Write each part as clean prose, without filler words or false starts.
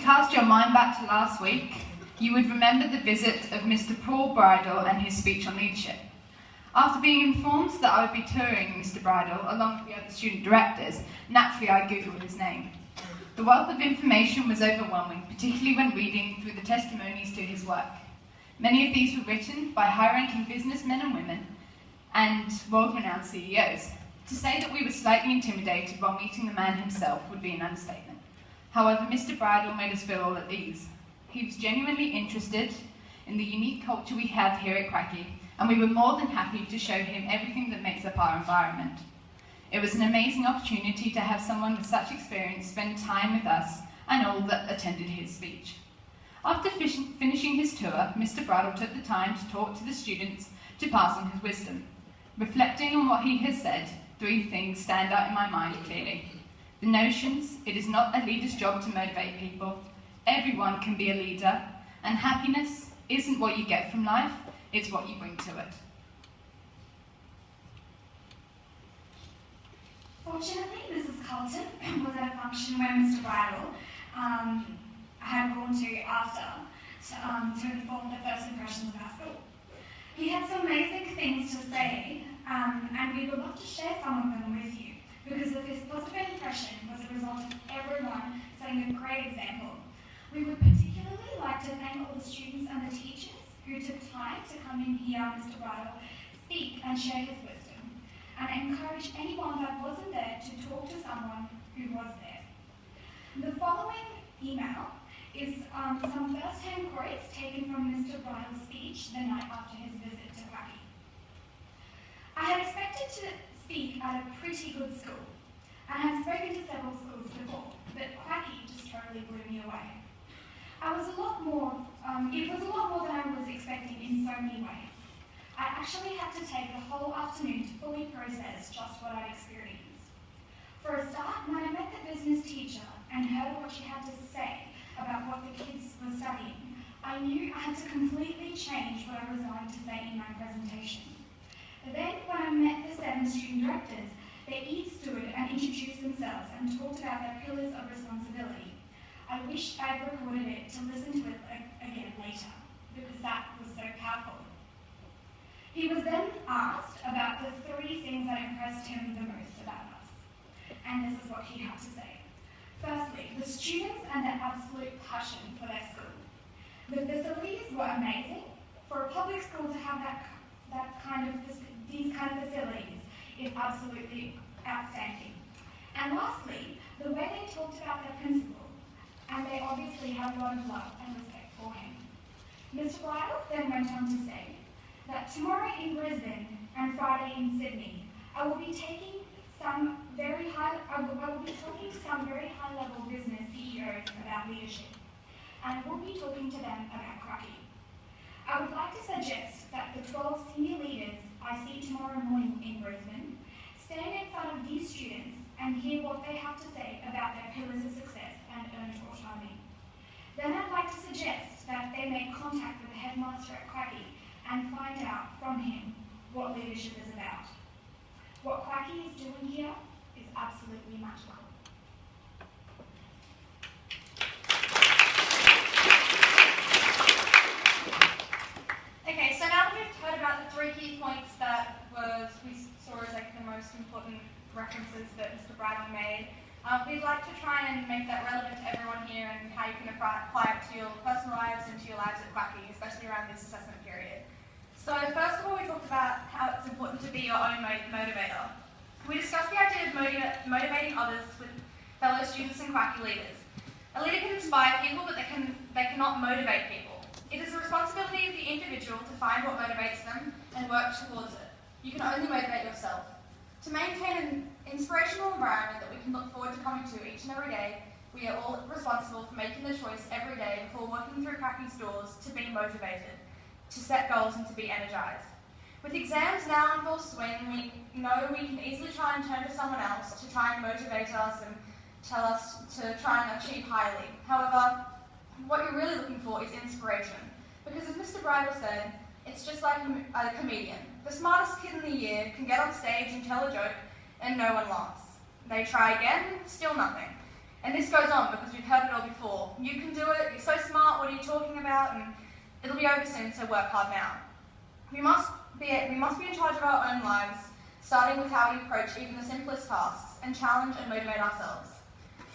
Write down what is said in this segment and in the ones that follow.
cast your mind back to last week, you would remember the visit of Mr. Paul Bridle and his speech on leadership. After being informed that I would be touring Mr. Bridle along with the other student directors, naturally I googled his name. The wealth of information was overwhelming, particularly when reading through the testimonies to his work. Many of these were written by high-ranking businessmen and women and world-renowned CEOs. To say that we were slightly intimidated while meeting the man himself would be an understatement. However, Mr. Bridle made us feel all at ease. He was genuinely interested in the unique culture we have here at QACI, and we were more than happy to show him everything that makes up our environment. It was an amazing opportunity to have someone with such experience spend time with us and all that attended his speech. After finishing his tour, Mr. Bridle took the time to talk to the students to pass on his wisdom. Reflecting on what he has said, 3 things stand out in my mind clearly. The notions, it is not a leader's job to motivate people, everyone can be a leader, and happiness isn't what you get from life, it's what you bring to it. Fortunately, Mrs. Carlton was at a function where Mr. Bridle had gone to after to inform the first impressions of our school. He had some amazing things to say, and we would love to share some of them with you, because of his positive impression was a result of everyone setting a great example. We would particularly like to thank all the students and the teachers who took time to come in here, Mr. Bridle, speak and share his wisdom, and encourage anyone that wasn't there to talk to someone who was there. The following email is some first-hand quotes taken from Mr. Bridle's speech the night after his visit to QACI. I had expected to speak at a pretty good school, and have spoken to several schools before, but QACI just totally blew me away. It was a lot more than I was expecting in so many ways. I actually had to take a whole afternoon to fully process just what I'd experienced. For a start, when I met the business teacher and heard what she had to say about what the kids were studying, I knew I had to completely change what I was going to say in my presentation. Then, when I met the 7 student directors, they each stood and introduced themselves and talked about their pillars of responsibility. I wish I'd recorded it to listen to it again later, because that was so powerful. He was then asked about the 3 things that impressed him the most about us, and this is what he had to say. Firstly, the students and their absolute passion for their school. The facilities were amazing. For a public school to have these kind of facilities is absolutely outstanding. And lastly, the way they talked about their principal, and they obviously have a lot of love and respect for him. Mr. Bridle then went on to say that tomorrow in Brisbane and Friday in Sydney, I will be talking to some very high-level business CEOs about leadership, and we'll be talking to them about QACI. I would like to suggest that the 12 senior leaders I see tomorrow morning in Brisbane stand in front of these students and hear what they have to say about their pillars of success and earned autonomy. Then I'd like to suggest that they make contact with the headmaster at QACI and find out from him what leadership is about. What QACI is doing here is absolutely magical. Okay, so now that we've heard about the 3 key points that we saw as like the most important references that Mr. Bridle made, we'd like to try and make that relevant to everyone here and how you can apply it to your personal lives and to your lives at QACI, especially around this assessment period. So first of all, we talked about how it's important to be your own motivator. We discussed the idea of motivating others with fellow students and QACI leaders. A leader can inspire people, but they cannot motivate people. It is the responsibility of the individual to find what motivates them and work towards it. You can only motivate yourself. To maintain an inspirational environment that we can look forward to coming to each and every day, we are all responsible for making the choice every day before walking through QACI's doors to be motivated, to set goals and to be energized. With exams now in full swing, we know we can easily try and turn to someone else to try and motivate us and tell us to try and achieve highly. However, what you're really looking for is inspiration. Because as Mr. Bridle said, it's just like a comedian. The smartest kid in the year can get on stage and tell a joke and no one laughs. They try again, still nothing. And this goes on because we've heard it all before. You can do talking about, and it'll be over soon, so work hard now. We must be in charge of our own lives, starting with how we approach even the simplest tasks, and challenge and motivate ourselves.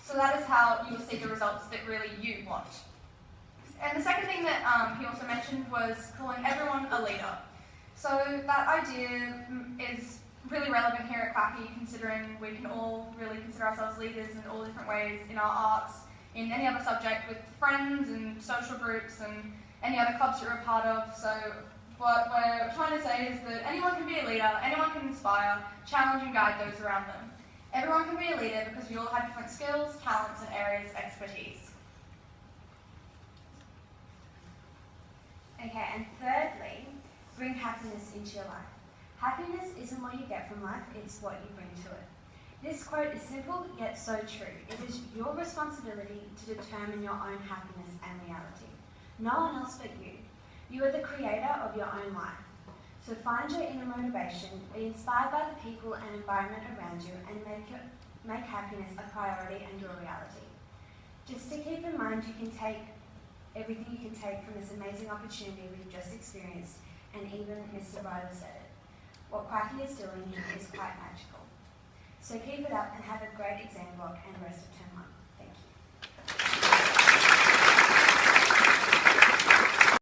So that is how you will see the results that really you want. And the second thing that he also mentioned was calling everyone a leader. So that idea is really relevant here at QACI, considering we can all really consider ourselves leaders in all different ways, in our arts, in any other subject, with friends and social groups and any other clubs you're a part of. So what we're trying to say is that anyone can be a leader, anyone can inspire, challenge and guide those around them. Everyone can be a leader because we all have different skills, talents and areas of expertise. Okay, and thirdly, bring happiness into your life. Happiness isn't what you get from life, it's what you bring to it. This quote is simple yet so true. It is your responsibility to determine your own happiness and reality. No one else but you. You are the creator of your own life. So find your inner motivation, be inspired by the people and environment around you, and make happiness a priority and your reality. Just to keep in mind, you can take everything you can take from this amazing opportunity we've just experienced, and even Mr. Bridle said it. What QACI is doing is quite magical. So keep it up and have a great exam block and rest of term 1.